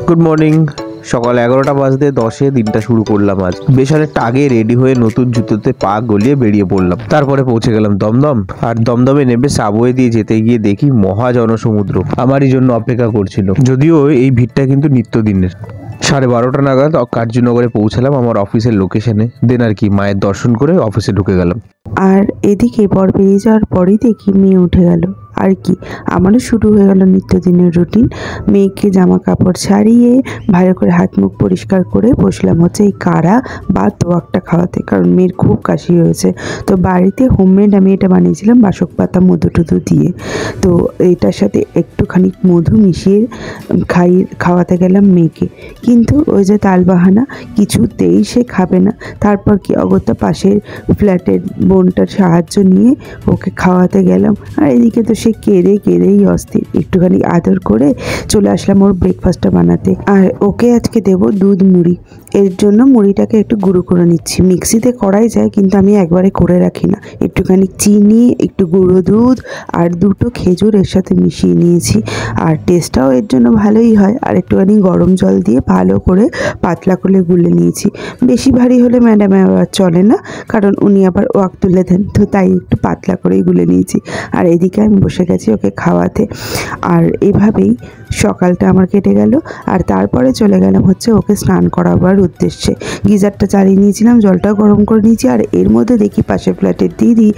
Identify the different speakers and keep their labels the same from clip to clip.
Speaker 1: Good morning. সকাল 11টা বাজতে 10-এ দিনটা শুরু করলাম। আজ বেশ অনেকটা আগে রেডি হয়ে নতুন জুতোতে পা গলিয়ে বেরিয়ে পড়লাম। তারপরে পৌঁছে গেলাম দমদম। আর দমদমে নেমে সাবওয়ে দিয়ে যেতে গিয়ে দেখি মহা জনসমুদ্র আমারই জন্য অপেক্ষা করছিল। যদিও এই ভিড়টা কিন্তু নিত্যদিনের। 12:30 নাগাদ কার্যনগরে পৌঁছালাম আমার অফিসের লোকেশনে। দেন আর কি মায়ের দর্শন করে অফিসে ঢুকে গেলাম।
Speaker 2: আর এদিকে বর বেরিয়ে যাওয়ার পরেই দেখি মেয়ে উঠে গেল। আর কি, আমারও শুরু হয়ে গেল নিত্যদিনের রুটিন। মেয়েকে জামা কাপড় ছাড়িয়ে ভালো করে হাত মুখ পরিষ্কার করে বসলাম হচ্ছে এই কাড়া বা তোয়াকটা খাওয়াতে, কারণ মেয়ের খুব কাশি হয়েছে। তো বাড়িতে হোমমেড আমি এটা বানিয়েছিলাম বাসক পাতা মধু টধু দিয়ে। তো এটার সাথে একটুখানি মধু মিশিয়ে খাওয়াতে গেলাম মেয়েকে। কিন্তু ওই যে তালবাহানা, কিছুতেই সে খাবে না। তারপর কি অগত্যা পাশের ফ্ল্যাটের বোনটার সাহায্য নিয়ে ওকে খাওয়াতে গেলাম। আর এদিকে তো সে কেঁদেই অস্থির। একটুখানি আদর করে চলে আসলাম ওর ব্রেকফাস্টটা বানাতে। আর ওকে আজকে দেবো দুধ মুড়ি। এর জন্য মুড়িটাকে একটু গুঁড়ো করে নিচ্ছি। মিক্সিতে করাই যায়, কিন্তু আমি একবারে করে রাখি না। একটুখানি চিনি, একটু গুঁড়ো দুধ আর 2টো খেজুর এর সাথে মিশিয়ে নিয়েছি। আর টেস্টটাও এর জন্য ভালোই হয়। আর একটুখানি গরম জল দিয়ে ভালো করে পাতলা করে গুলে নিয়েছি। বেশি ভারী হলে ম্যাডামে আবার চলে না, কারণ উনি আবার ওয়াক তুলে দেন। তো তাই একটু পাতলা করেই গুলে নিয়েছি। আর এদিকে আমি বসে গেছি ওকে খাওয়াতে। আর এভাবেই সকালটা আমার কেটে গেল। আর তারপরে চলে গেলাম হচ্ছে ওকে স্নান করাবার উদ্দেশ্যে। গিজারটা চালিয়ে নিয়েছিলাম, জলটাও গরম করে নিয়েছি। আর এর মধ্যে দেখি পাশের ফ্ল্যাটের দিদি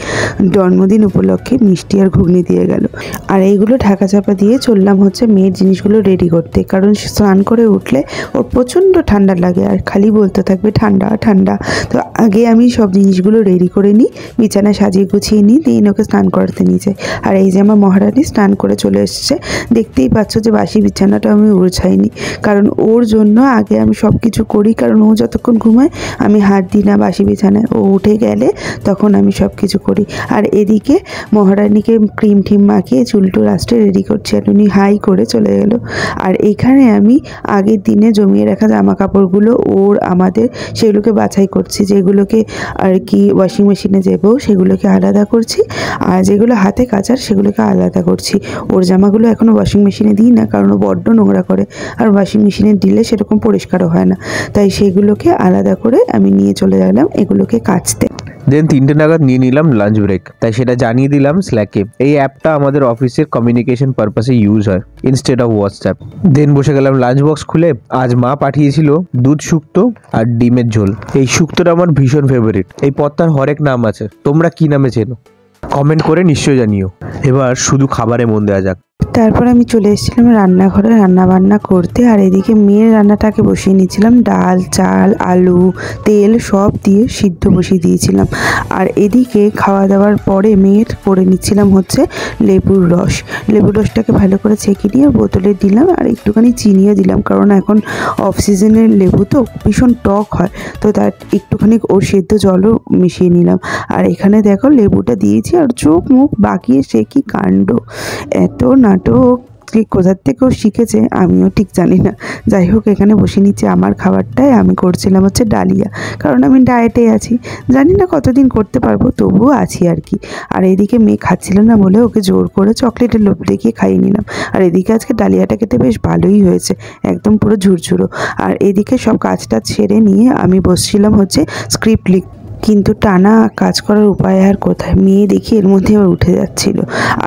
Speaker 2: জন্মদিন উপলক্ষে মিষ্টি আর ঘুগনি দিয়ে গেল। আর এইগুলো ঢাকা চাপা দিয়ে চললাম হচ্ছে মেয়ের জিনিসগুলো রেডি করতে, কারণ স্নান করে উঠলে ওর প্রচণ্ড ঠান্ডা লাগে আর খালি বলতে থাকবে ঠান্ডা ঠান্ডা। তো আগে আমি সব জিনিসগুলো রেডি করে নিই, বিছানা সাজিয়ে গুছিয়ে নিই, দিয়ে ওকে স্নান করাতে নিয়ে যাই। আর এই যে আমার মহারানী স্নান করে চলে এসছে। দেখতেই পাচ্ছ যে বাসি বিছানাটা আমি উড়ছাইনি, কারণ ওর জন্য আগে আমি সব কিছু করি। কারণ ও যতক্ষণ ঘুমায় আমি হাত দিই না বাসি বিছানায়। ও উঠে গেলে তখন আমি সব কিছু করি। আর এদিকে মহারানীকে ক্রিম ঠিম মাখিয়ে চুলটু লাস্টে রেডি করছি। আর উনি হাই করে চলে গেল। আর এইখানে আমি আগের দিনে জমিয়ে রাখা জামা কাপড়গুলো আমাদের সেগুলোকে বাছাই করছি। যেগুলোকে আর কি ওয়াশিং মেশিনে দেবো সেগুলোকে আলাদা করছি, আর যেগুলো হাতে কাচার সেগুলোকে আলাদা করছি। ওর জামাগুলো এখনও ওয়াশিং মেশিনে দিই না, কারণ ও বড্ড নোংরা করে। আর ওয়াশিং মেশিনে দিলে সেরকম পরিষ্কারও হয় না। তাই সেগুলোকে আলাদা করে আমি নিয়ে চলে গেলাম এগুলোকে কাচতে।
Speaker 1: দেন 3টে নাগাদ নিয়ে নিলাম লাঞ্চ ব্রেক। তাই সেটা জানিয়ে দিলাম স্ল্যাকে। এই অ্যাপটা আমাদের অফিসের কমিউনিকেশন পারপাসে ইউজ হয় ইনস্টেড অফ হোয়াটসঅ্যাপ। দেন বসে গেলাম লাঞ্চ বক্স খুলে। আজ মা পাঠিয়েছিল দুধ শুক্তো আর ডিমের ঝোল। এই শুক্তোটা আমার ভীষণ ফেভারিট। এই পদটার হরেক নাম আছে, তোমরা কি নামে চেনো কমেন্ট করে নিশ্চয়ই জানিও। এবার শুধু খাবারে মন দেওয়া যাক।
Speaker 2: তারপর আমি চলে এসেছিলাম রান্নাঘরে রান্না বান্না করতে। আর এদিকে মেয়ের রান্নাটাকে বসিয়ে নিয়েছিলাম। ডাল, চাল, আলু, তেল সব দিয়ে সিদ্ধ বসিয়ে দিয়েছিলাম। আর এদিকে খাওয়া দাওয়ার পরে মেয়ের করে নিচ্ছিলাম হচ্ছে লেবুর রস। লেবুর রসটাকে ভালো করে ছেঁকে নিয়ে বোতলে দিলাম, আর একটুখানি চিনিও দিলাম, কারণ এখন অফ সিজনের লেবু তো ভীষণ টক হয়। তো তার একটুখানি ওর সেদ্ধ জলও মিশিয়ে নিলাম। আর এখানে দেখো লেবুটা দিয়েছি, আর চোখ মুখ বাঁকিয়ে সে কি কাণ্ড! এত নাটক কোথার থেকেও শিখেছে আমিও ঠিক জানি না। যাই হোক, এখানে বসে নিচ্ছে আমার খাবারটায়। আমি করছিলাম হচ্ছে ডালিয়া, কারণ আমি ডায়েটে আছি। জানি না কতদিন করতে পারবো, তবুও আছি আর কি। আর এদিকে মেয়ে খাচ্ছিল না বলে ওকে জোর করে চকলেটের লোভ দেখিয়ে খাইয়ে নিলাম। আর এদিকে আজকে ডালিয়াটা খেতে বেশ ভালোই হয়েছে, একদম পুরো ঝুরঝুরো। আর এদিকে সব কাজটা ছেড়ে নিয়ে আমি বসছিলাম হচ্ছে স্ক্রিপ্ট কিন্তু টানা কাজ করার উপায় আর কোথায়। মেয়ে দেখি এর মধ্যে আবার উঠে যাচ্ছিল।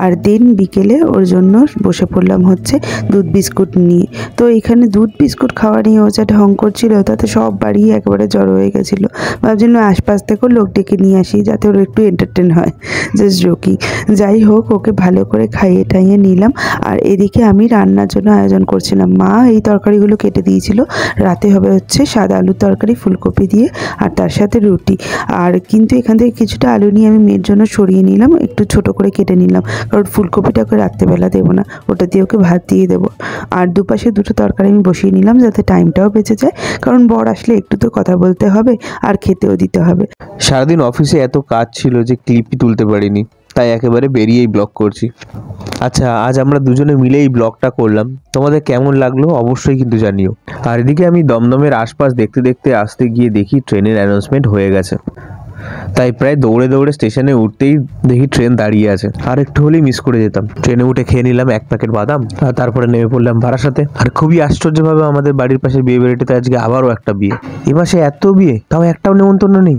Speaker 2: আর দিন বিকেলে ওর জন্য বসে পড়লাম হচ্ছে দুধ বিস্কুট নিয়ে। তো এখানে দুধ বিস্কুট খাওয়া নিয়ে ও যা ঢং করছিল, তাতে সব বাড়ি একবারে জড়ো হয়ে গেছিলো। ভাবছিল আশপাশ থেকেও লোক ডেকে নিয়ে আসি, যাতে ওর একটু এন্টারটেন হয়। Just joking. যাই হোক, ওকে ভালো করে খাইয়ে টাইয়ে নিলাম। আর এদিকে আমি রান্নার জন্য আয়োজন করছিলাম। মা এই তরকারিগুলো কেটে দিয়েছিল। রাতে হবে হচ্ছে সাদা আলুর তরকারি ফুলকপি দিয়ে, আর তার সাথে রুটি। আর কিন্তু এখান থেকে কিছুটা আলু নিয়ে আমি মেয়ের জন্য সরিয়ে নিলাম, একটু ছোট করে কেটে নিলাম, কারণ ফুলকপিটাকে রাত্রেবেলা দেবো না, ওটা দিয়ে ওকে ভাত দিয়ে দেবো। আর দুপাশে দুটো তরকারি আমি বসিয়ে নিলাম, যাতে টাইমটাও বেঁচে যায়, কারণ বর আসলে একটু তো কথা বলতে হবে আর খেতেও দিতে হবে।
Speaker 1: সারাদিন অফিসে এত কাজ ছিল যে ক্লিপই তুলতে পারিনি, তাই একেবারে বেরিয়েই ব্লগ করছি। আচ্ছা, আজ আমরা দুজনে মিলে এই ব্লগটা করলাম। তোমাদের কেমন লাগলো অবশ্যই কিন্তু জানিও। আর এদিকে আমি দমদমের আশপাশ দেখতে দেখতে আসতে গিয়ে দেখি ট্রেনের অ্যানাউন্সমেন্ট হয়ে গেছে। তাই প্রায় দৌড়ে দৌড়ে স্টেশনে উঠতেই দেখি ট্রেন দাঁড়িয়ে আছে। আর একটু হলেই মিস করে যেতাম। ট্রেনে উঠে খেয়ে নিলাম 1 প্যাকেট বাদাম, আর তারপরে নেমে পড়লাম বারাসাতে। আর খুবই আশ্চর্যভাবে আমাদের বাড়ির পাশের বিয়ে বাড়িটাতে আজকে আবারও একটা বিয়ে। এ মাসে এত বিয়ে, তাও একটাও নেমন্তন্ন নেই।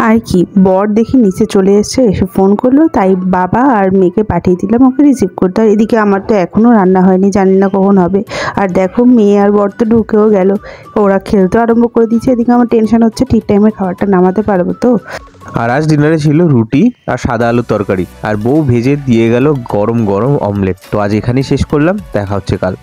Speaker 2: আর কি, বর দেখি নিচে চলে এসে ফোন করলো, তাই বাবা আর মেয়েকে পাঠিয়ে দিলাম ওকে রিসিভ করতে। আর এদিকে আমার তো এখনও রান্না হয়নি, জানি না কখন হবে। আর দেখো মেয়ে আর বর তো ঢুকেও গেল, ওরা খেলতে আরম্ভ করে দিয়েছে। এদিকে আমার টেনশন হচ্ছে ঠিক টাইমে খাবারটা নামাতে পারবো তো।
Speaker 1: আর আজ ডিনারে ছিল রুটি আর সাদা আলুর তরকারি, আর বউ ভেজে দিয়ে গেল গরম গরম অমলেট। তো আজ এখানেই শেষ করলাম, দেখা হচ্ছে কাল।